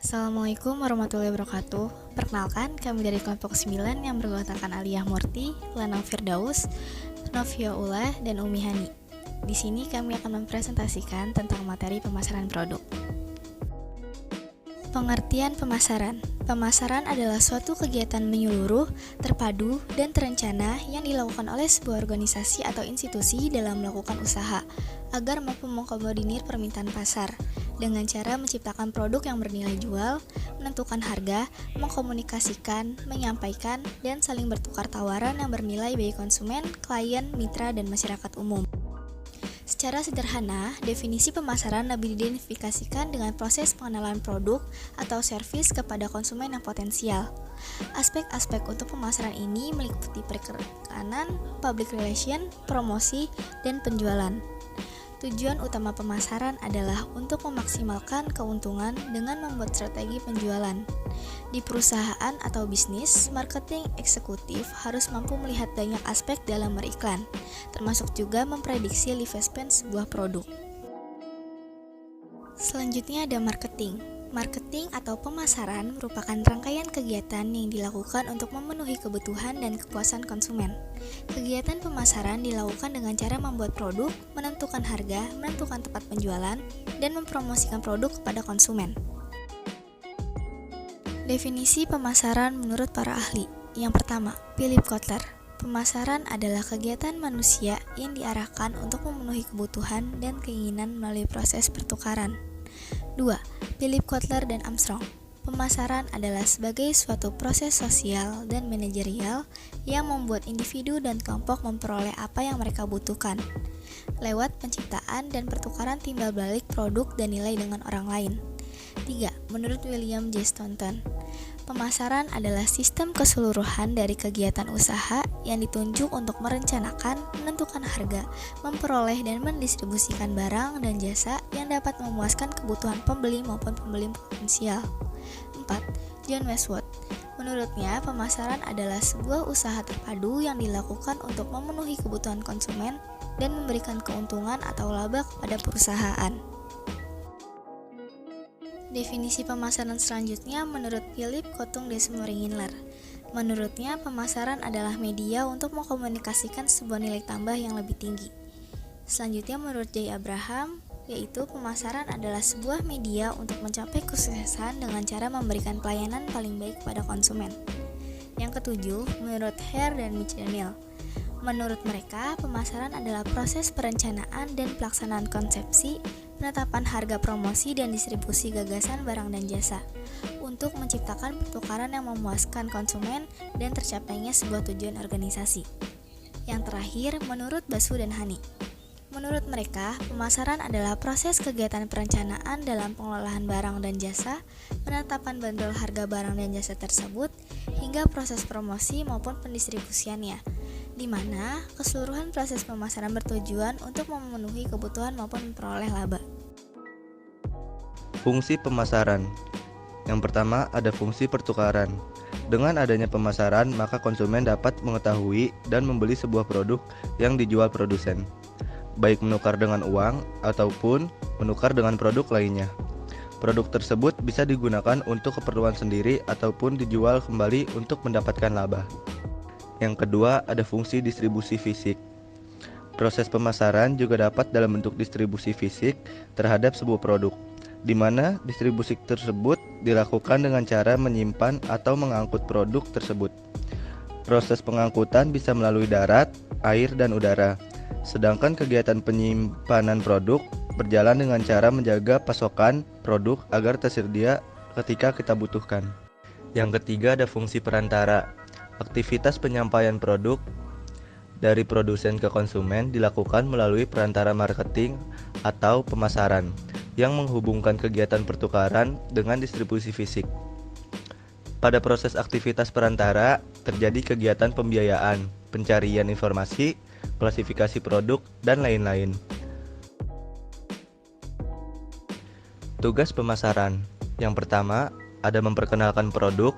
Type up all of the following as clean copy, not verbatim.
Assalamualaikum warahmatullahi wabarakatuh. Perkenalkan, kami dari kelompok 9 yang beranggotakan Aliyah Murti, Lana Firdaus, Novia Ula, dan Umi Hani. Di sini kami akan mempresentasikan tentang materi pemasaran produk. Pengertian pemasaran. Pemasaran adalah suatu kegiatan menyeluruh, terpadu, dan terencana yang dilakukan oleh sebuah organisasi atau institusi dalam melakukan usaha agar mampu mengakomodir permintaan pasar dengan cara menciptakan produk yang bernilai jual, menentukan harga, mengkomunikasikan, menyampaikan, dan saling bertukar tawaran yang bernilai bagi konsumen, klien, mitra, dan masyarakat umum. Secara sederhana, definisi pemasaran lebih diidentifikasikan dengan proses pengenalan produk atau servis kepada konsumen yang potensial. Aspek-aspek untuk pemasaran ini meliputi perikanan, public relation, promosi, dan penjualan. Tujuan utama pemasaran adalah untuk memaksimalkan keuntungan dengan membuat strategi penjualan. Di perusahaan atau bisnis, marketing eksekutif harus mampu melihat banyak aspek dalam beriklan, termasuk juga memprediksi lifespan sebuah produk. Selanjutnya ada marketing. Marketing atau pemasaran merupakan rangkaian kegiatan yang dilakukan untuk memenuhi kebutuhan dan kepuasan konsumen. Kegiatan pemasaran dilakukan dengan cara membuat produk, menentukan harga, menentukan tempat penjualan, dan mempromosikan produk kepada konsumen. Definisi pemasaran menurut para ahli. Yang pertama, Philip Kotler. Pemasaran adalah kegiatan manusia yang diarahkan untuk memenuhi kebutuhan dan keinginan melalui proses pertukaran. 2. Philip Kotler dan Armstrong. Pemasaran adalah sebagai suatu proses sosial dan manajerial yang membuat individu dan kelompok memperoleh apa yang mereka butuhkan lewat penciptaan dan pertukaran timbal balik produk dan nilai dengan orang lain. 3. Menurut William J. Staunton, pemasaran adalah sistem keseluruhan dari kegiatan usaha yang ditunjuk untuk merencanakan, menentukan harga, memperoleh dan mendistribusikan barang dan jasa yang dapat memuaskan kebutuhan pembeli maupun pembeli potensial. 4. John Westwood. Menurutnya, pemasaran adalah sebuah usaha terpadu yang dilakukan untuk memenuhi kebutuhan konsumen dan memberikan keuntungan atau laba kepada perusahaan. Definisi pemasaran selanjutnya menurut Philip Kotung Desmoringler. Menurutnya, pemasaran adalah media untuk mengkomunikasikan sebuah nilai tambah yang lebih tinggi. Selanjutnya menurut J. Abraham, yaitu pemasaran adalah sebuah media untuk mencapai kesuksesan dengan cara memberikan pelayanan paling baik kepada konsumen. Yang ketujuh, menurut Hare dan McDaniel. Menurut mereka, pemasaran adalah proses perencanaan dan pelaksanaan konsepsi, penetapan harga promosi dan distribusi gagasan barang dan jasa untuk menciptakan pertukaran yang memuaskan konsumen dan tercapainya sebuah tujuan organisasi. Yang terakhir, menurut Basu dan Hani. Menurut mereka, pemasaran adalah proses kegiatan perencanaan dalam pengelolaan barang dan jasa, penetapan bandrol harga barang dan jasa tersebut, hingga proses promosi maupun pendistribusiannya, di mana keseluruhan proses pemasaran bertujuan untuk memenuhi kebutuhan maupun memperoleh laba. Fungsi pemasaran. Yang pertama, ada fungsi pertukaran. Dengan adanya pemasaran, maka konsumen dapat mengetahui dan membeli sebuah produk yang dijual produsen, baik menukar dengan uang ataupun menukar dengan produk lainnya. Produk tersebut bisa digunakan untuk keperluan sendiri ataupun dijual kembali untuk mendapatkan laba. Yang kedua, ada fungsi distribusi fisik. Proses pemasaran juga dapat dalam bentuk distribusi fisik terhadap sebuah produk, di mana distribusi tersebut dilakukan dengan cara menyimpan atau mengangkut produk tersebut. Proses pengangkutan bisa melalui darat, air, dan udara. Sedangkan kegiatan penyimpanan produk berjalan dengan cara menjaga pasokan produk agar tersedia ketika kita butuhkan. Yang ketiga, ada fungsi perantara. Aktivitas penyampaian produk dari produsen ke konsumen dilakukan melalui perantara marketing atau pemasaran yang menghubungkan kegiatan pertukaran dengan distribusi fisik. Pada proses aktivitas perantara terjadi kegiatan pembiayaan, pencarian informasi, klasifikasi produk, dan lain-lain. Tugas pemasaran. Yang pertama, ada memperkenalkan produk.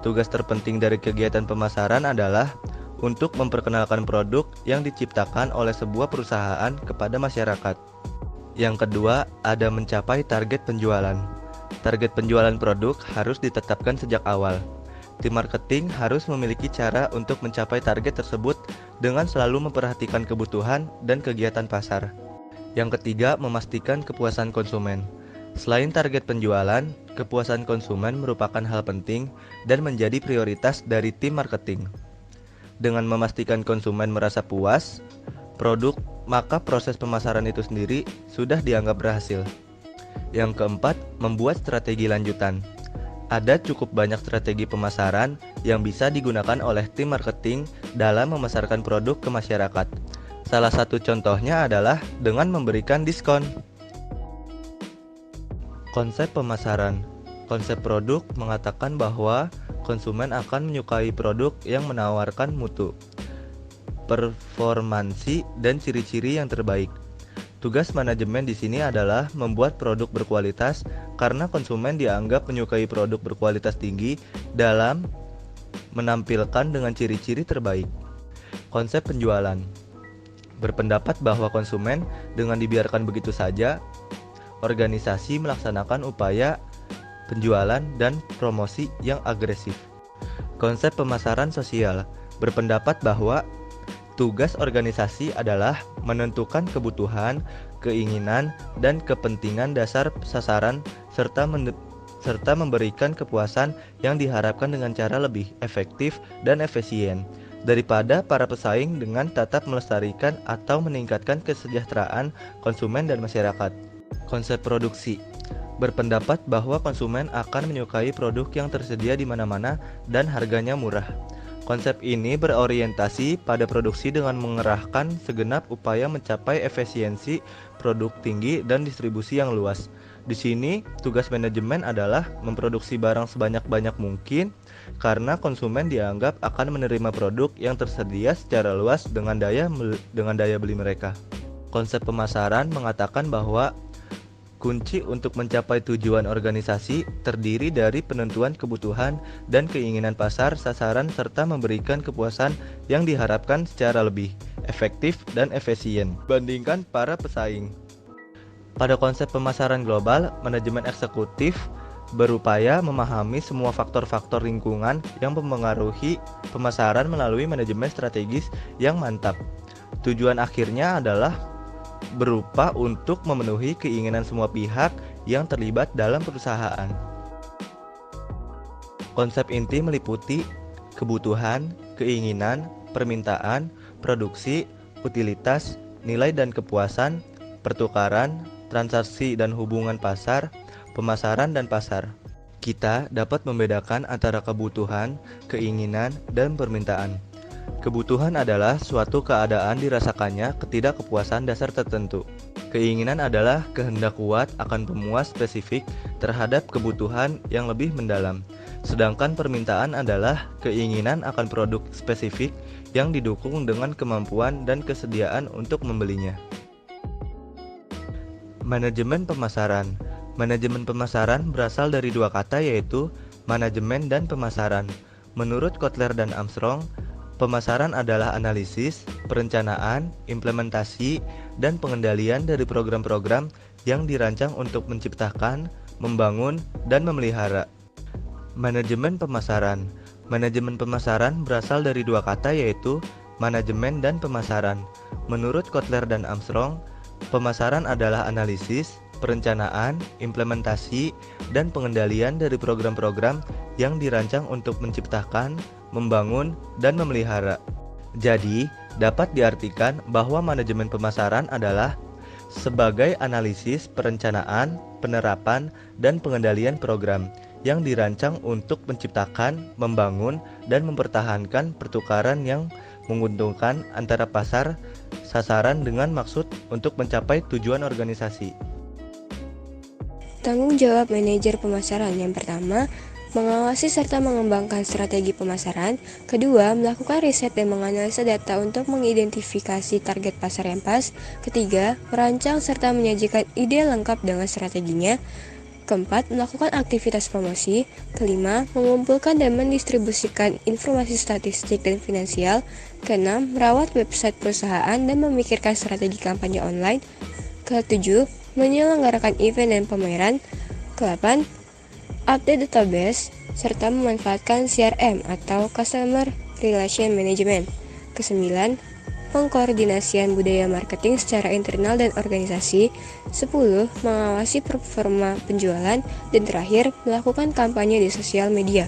Tugas terpenting dari kegiatan pemasaran adalah untuk memperkenalkan produk yang diciptakan oleh sebuah perusahaan kepada masyarakat. Yang kedua, ada mencapai target penjualan. Target penjualan produk harus ditetapkan sejak awal. Tim marketing harus memiliki cara untuk mencapai target tersebut dengan selalu memperhatikan kebutuhan dan kegiatan pasar. Yang ketiga, memastikan kepuasan konsumen. Selain target penjualan, kepuasan konsumen merupakan hal penting dan menjadi prioritas dari tim marketing. Dengan memastikan konsumen merasa puas produk, maka proses pemasaran itu sendiri sudah dianggap berhasil. Yang keempat, membuat strategi lanjutan. Ada cukup banyak strategi pemasaran yang bisa digunakan oleh tim marketing dalam memasarkan produk ke masyarakat. Salah satu contohnya adalah dengan memberikan diskon. Konsep pemasaran. Konsep produk mengatakan bahwa konsumen akan menyukai produk yang menawarkan mutu, performansi, dan ciri-ciri yang terbaik. Tugas manajemen di sini adalah membuat produk berkualitas karena konsumen dianggap menyukai produk berkualitas tinggi dalam menampilkan dengan ciri-ciri terbaik. Konsep penjualan berpendapat bahwa konsumen dengan dibiarkan begitu saja, organisasi melaksanakan upaya penjualan dan promosi yang agresif. Konsep pemasaran sosial berpendapat bahwa tugas organisasi adalah menentukan kebutuhan, keinginan, dan kepentingan dasar sasaran serta memberikan kepuasan yang diharapkan dengan cara lebih efektif dan efisien daripada para pesaing dengan tetap melestarikan atau meningkatkan kesejahteraan konsumen dan masyarakat. Konsep produksi berpendapat bahwa konsumen akan menyukai produk yang tersedia di mana-mana dan harganya murah. Konsep ini berorientasi pada produksi dengan mengerahkan segenap upaya mencapai efisiensi produk tinggi dan distribusi yang luas. Di sini, tugas manajemen adalah memproduksi barang sebanyak-banyak mungkin karena konsumen dianggap akan menerima produk yang tersedia secara luas dengan daya beli mereka. Konsep pemasaran mengatakan bahwa kunci untuk mencapai tujuan organisasi terdiri dari penentuan kebutuhan dan keinginan pasar sasaran serta memberikan kepuasan yang diharapkan secara lebih efektif dan efisien dibandingkan para pesaing. Pada konsep pemasaran global, manajemen eksekutif berupaya memahami semua faktor-faktor lingkungan yang mempengaruhi pemasaran melalui manajemen strategis yang mantap. Tujuan akhirnya adalah berupa untuk memenuhi keinginan semua pihak yang terlibat dalam perusahaan. Konsep inti meliputi kebutuhan, keinginan, permintaan, produksi, utilitas, nilai dan kepuasan, pertukaran, transaksi dan hubungan pasar, pemasaran dan pasar. Kita dapat membedakan antara kebutuhan, keinginan, dan permintaan. Kebutuhan adalah suatu keadaan dirasakannya ketidakpuasan dasar tertentu. Keinginan adalah kehendak kuat akan pemuas spesifik terhadap kebutuhan yang lebih mendalam. Sedangkan permintaan adalah keinginan akan produk spesifik yang didukung dengan kemampuan dan kesediaan untuk membelinya. Manajemen pemasaran. Manajemen pemasaran berasal dari dua kata yaitu manajemen dan pemasaran. Menurut Kotler dan Armstrong, pemasaran adalah analisis, perencanaan, implementasi, dan pengendalian dari program-program yang dirancang untuk menciptakan, membangun, dan memelihara. Manajemen pemasaran. Manajemen pemasaran berasal dari dua kata yaitu manajemen dan pemasaran. Menurut Kotler dan Armstrong, pemasaran adalah analisis, perencanaan, implementasi, dan pengendalian dari program-program yang dirancang untuk menciptakan, membangun, dan memelihara. Jadi, dapat diartikan bahwa manajemen pemasaran adalah sebagai analisis, perencanaan, penerapan, dan pengendalian program yang dirancang untuk menciptakan, membangun, dan mempertahankan pertukaran yang menguntungkan antara pasar sasaran dengan maksud untuk mencapai tujuan organisasi. Tanggung jawab manajer pemasaran yang pertama, mengawasi serta mengembangkan strategi pemasaran. Kedua, melakukan riset dan menganalisa data untuk mengidentifikasi target pasar yang pas. Ketiga, merancang serta menyajikan ide lengkap dengan strateginya. Keempat, melakukan aktivitas promosi. Kelima, mengumpulkan dan mendistribusikan informasi statistik dan finansial. Keenam, merawat website perusahaan dan memikirkan strategi kampanye online. Ketujuh, menyelenggarakan event dan pameran. Ke-8, update database, serta memanfaatkan CRM atau Customer Relation Management. Kesembilan, pengkoordinasian budaya marketing secara internal dan organisasi. 10. Mengawasi performa penjualan. Dan terakhir, melakukan kampanye di sosial media.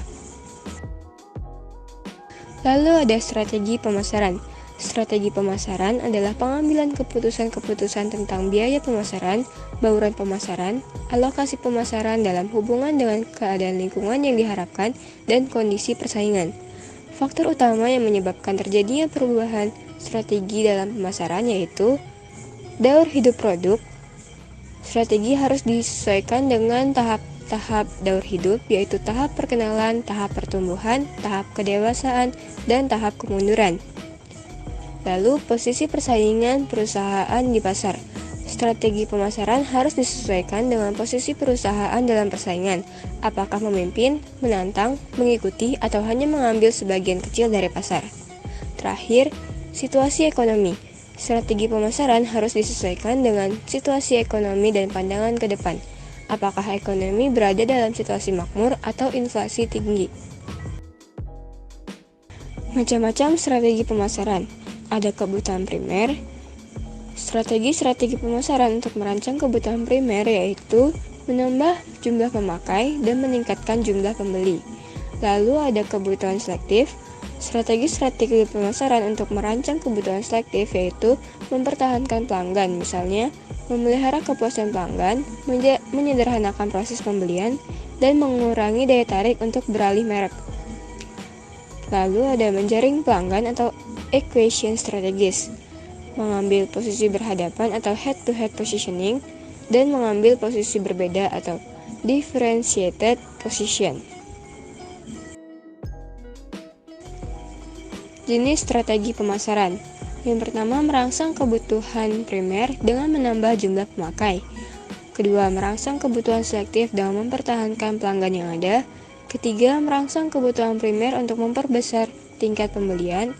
Lalu ada strategi pemasaran. Strategi pemasaran adalah pengambilan keputusan-keputusan tentang biaya pemasaran, bauran pemasaran, alokasi pemasaran dalam hubungan dengan keadaan lingkungan yang diharapkan, dan kondisi persaingan. Faktor utama yang menyebabkan terjadinya perubahan strategi dalam pemasaran yaitu daur hidup produk. Strategi harus disesuaikan dengan tahap-tahap daur hidup, yaitu tahap perkenalan, tahap pertumbuhan, tahap kedewasaan, dan tahap kemunduran. Lalu, posisi persaingan perusahaan di pasar. Strategi pemasaran harus disesuaikan dengan posisi perusahaan dalam persaingan. Apakah memimpin, menantang, mengikuti, atau hanya mengambil sebagian kecil dari pasar. Terakhir, situasi ekonomi. Strategi pemasaran harus disesuaikan dengan situasi ekonomi dan pandangan ke depan. Apakah ekonomi berada dalam situasi makmur atau inflasi tinggi? Macam-macam strategi pemasaran. Ada kebutuhan primer. Strategi pemasaran untuk merancang kebutuhan primer yaitu menambah jumlah pemakai dan meningkatkan jumlah pembeli. Lalu ada kebutuhan selektif. Strategi pemasaran untuk merancang kebutuhan selektif yaitu mempertahankan pelanggan, misalnya memelihara kepuasan pelanggan, menyederhanakan proses pembelian, dan mengurangi daya tarik untuk beralih merek. Lalu ada menjaring pelanggan atau equation strategis, mengambil posisi berhadapan atau head-to-head positioning, dan mengambil posisi berbeda atau differentiated position. Jenis strategi pemasaran. Yang pertama, merangsang kebutuhan primer dengan menambah jumlah pemakai. Kedua, merangsang kebutuhan selektif dengan mempertahankan pelanggan yang ada. Ketiga, merangsang kebutuhan primer untuk memperbesar tingkat pembelian.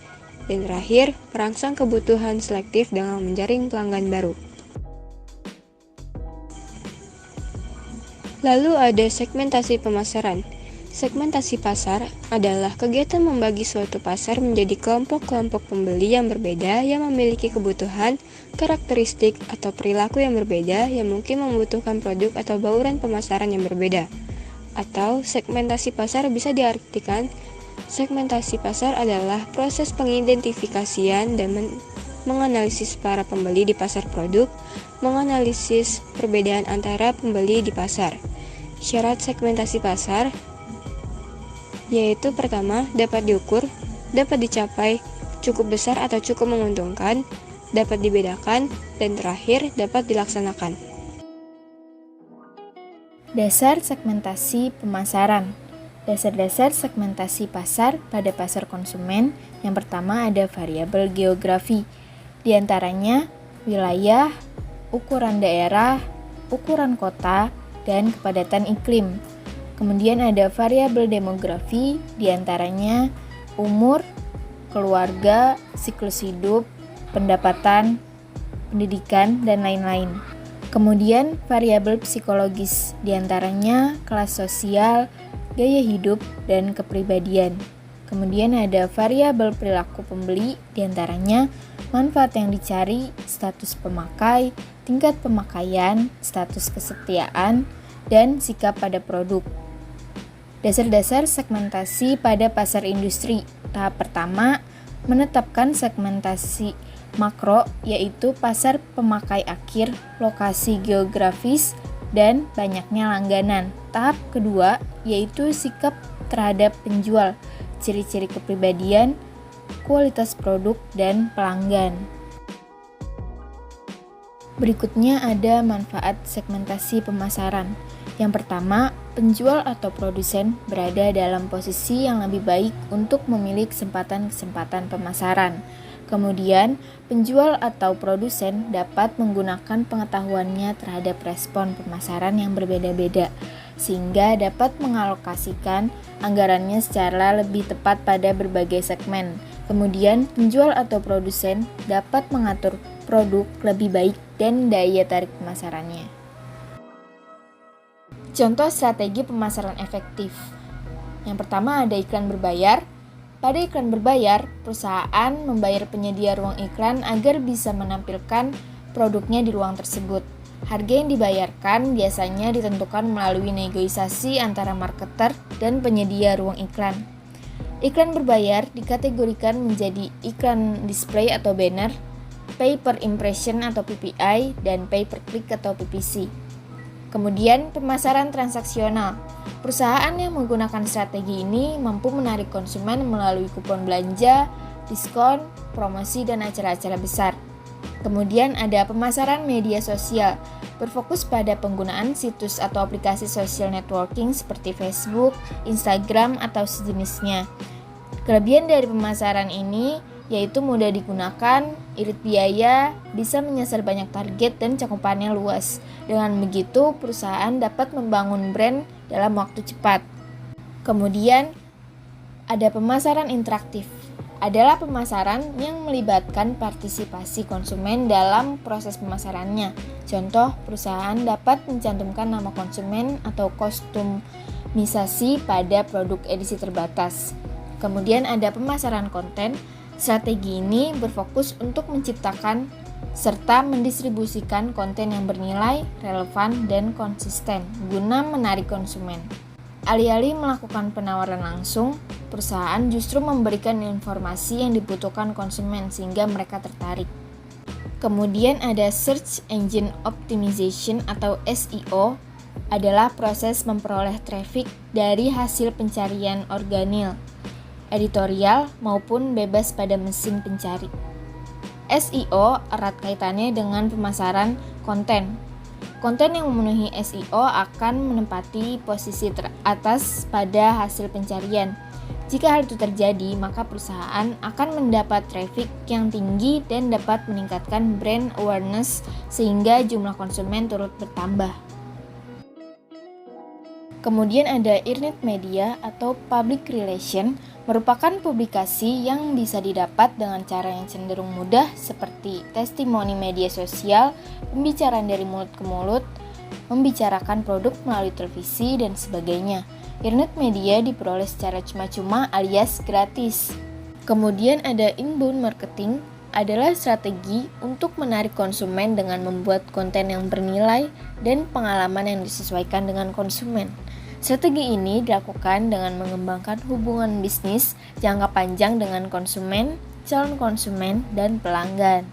Dan terakhir, merangsang kebutuhan selektif dengan menjaring pelanggan baru. Lalu ada segmentasi pemasaran. Segmentasi pasar adalah kegiatan membagi suatu pasar menjadi kelompok-kelompok pembeli yang berbeda yang memiliki kebutuhan, karakteristik, atau perilaku yang berbeda yang mungkin membutuhkan produk atau bauran pemasaran yang berbeda. Atau segmentasi pasar bisa diartikan segmentasi pasar adalah proses pengidentifikasian dan menganalisis para pembeli di pasar produk, menganalisis perbedaan antara pembeli di pasar. Syarat segmentasi pasar yaitu pertama, dapat diukur, dapat dicapai, cukup besar atau cukup menguntungkan, dapat dibedakan, dan terakhir dapat dilaksanakan. Dasar segmentasi pemasaran. Dasar-dasar segmentasi pasar pada pasar konsumen. Yang pertama ada variabel geografi. Di antaranya wilayah, ukuran daerah, ukuran kota, dan kepadatan iklim. Kemudian ada variabel demografi, di antaranya umur, keluarga, siklus hidup, pendapatan, pendidikan, dan lain-lain. Kemudian variabel psikologis, di antaranya kelas sosial, gaya hidup, dan kepribadian. Kemudian ada variabel perilaku pembeli, diantaranya manfaat yang dicari, status pemakai, tingkat pemakaian, status kesetiaan, dan sikap pada produk. Dasar-dasar segmentasi pada pasar industri. Tahap pertama, menetapkan segmentasi makro, yaitu pasar pemakai akhir, lokasi geografis, dan banyaknya langganan. Tahap kedua yaitu sikap terhadap penjual, ciri-ciri kepribadian, kualitas produk, dan pelanggan. Berikutnya ada manfaat segmentasi pemasaran. Yang pertama, penjual atau produsen berada dalam posisi yang lebih baik untuk memilih kesempatan-kesempatan pemasaran. Kemudian, penjual atau produsen dapat menggunakan pengetahuannya terhadap respon pemasaran yang berbeda-beda, sehingga dapat mengalokasikan anggarannya secara lebih tepat pada berbagai segmen. Kemudian, penjual atau produsen dapat mengatur produk lebih baik dan daya tarik pemasarannya. Contoh strategi pemasaran efektif. Yang pertama ada iklan berbayar. Pada iklan berbayar, perusahaan membayar penyedia ruang iklan agar bisa menampilkan produknya di ruang tersebut. Harga yang dibayarkan biasanya ditentukan melalui negosiasi antara marketer dan penyedia ruang iklan. Iklan berbayar dikategorikan menjadi iklan display atau banner, pay per impression atau PPI, dan pay per click atau PPC. Kemudian pemasaran transaksional. Perusahaan yang menggunakan strategi ini mampu menarik konsumen melalui kupon belanja, diskon, promosi, dan acara-acara besar. Kemudian ada pemasaran media sosial, berfokus pada penggunaan situs atau aplikasi social networking seperti Facebook, Instagram, atau sejenisnya. Kelebihan dari pemasaran ini yaitu mudah digunakan, irit biaya, bisa menyasar banyak target, dan cakupannya luas. Dengan begitu, perusahaan dapat membangun brand dalam waktu cepat. Kemudian, ada pemasaran interaktif. Adalah pemasaran yang melibatkan partisipasi konsumen dalam proses pemasarannya. Contoh, perusahaan dapat mencantumkan nama konsumen atau kostumisasi pada produk edisi terbatas. Kemudian ada pemasaran konten. Strategi ini berfokus untuk menciptakan serta mendistribusikan konten yang bernilai, relevan, dan konsisten guna menarik konsumen. Alih-alih melakukan penawaran langsung, perusahaan justru memberikan informasi yang dibutuhkan konsumen sehingga mereka tertarik. Kemudian ada Search Engine Optimization atau SEO, adalah proses memperoleh traffic dari hasil pencarian organik, editorial maupun bebas pada mesin pencari. SEO erat kaitannya dengan pemasaran konten. Konten yang memenuhi SEO akan menempati posisi teratas pada hasil pencarian. Jika hal itu terjadi, maka perusahaan akan mendapat traffic yang tinggi dan dapat meningkatkan brand awareness sehingga jumlah konsumen turut bertambah. Kemudian ada earned media atau public relation, merupakan publikasi yang bisa didapat dengan cara yang cenderung mudah seperti testimoni media sosial, pembicaraan dari mulut ke mulut, membicarakan produk melalui televisi, dan sebagainya. Earned media diperoleh secara cuma-cuma alias gratis. Kemudian ada inbound marketing, adalah strategi untuk menarik konsumen dengan membuat konten yang bernilai dan pengalaman yang disesuaikan dengan konsumen. Strategi ini dilakukan dengan mengembangkan hubungan bisnis jangka panjang dengan konsumen, calon konsumen, dan pelanggan.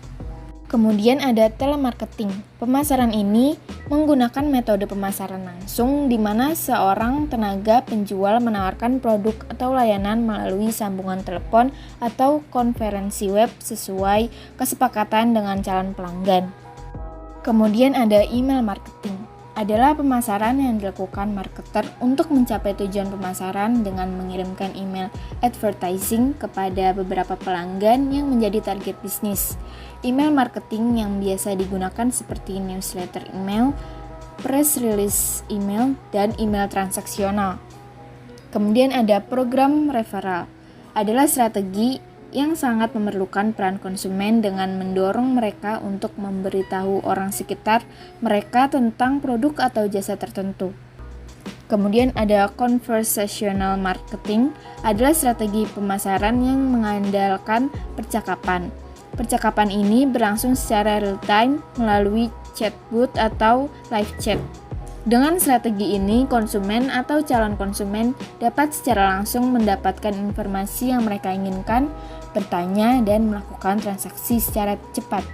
Kemudian ada telemarketing. Pemasaran ini menggunakan metode pemasaran langsung di mana seorang tenaga penjual menawarkan produk atau layanan melalui sambungan telepon atau konferensi web sesuai kesepakatan dengan calon pelanggan. Kemudian ada email marketing. Adalah pemasaran yang dilakukan marketer untuk mencapai tujuan pemasaran dengan mengirimkan email advertising kepada beberapa pelanggan yang menjadi target bisnis. Email marketing yang biasa digunakan seperti newsletter email, press release email, dan email transaksional. Kemudian ada program referral. Adalah strategi yang sangat memerlukan peran konsumen dengan mendorong mereka untuk memberitahu orang sekitar mereka tentang produk atau jasa tertentu. Kemudian ada conversational marketing, adalah strategi pemasaran yang mengandalkan percakapan. Percakapan ini berlangsung secara real time melalui chatbot atau live chat. Dengan strategi ini, konsumen atau calon konsumen dapat secara langsung mendapatkan informasi yang mereka inginkan, bertanya, dan melakukan transaksi secara cepat.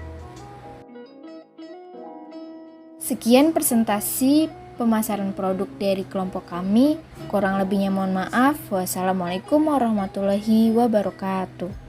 Sekian presentasi pemasaran produk dari kelompok kami. Kurang lebihnya mohon maaf. Wassalamualaikum warahmatullahi wabarakatuh.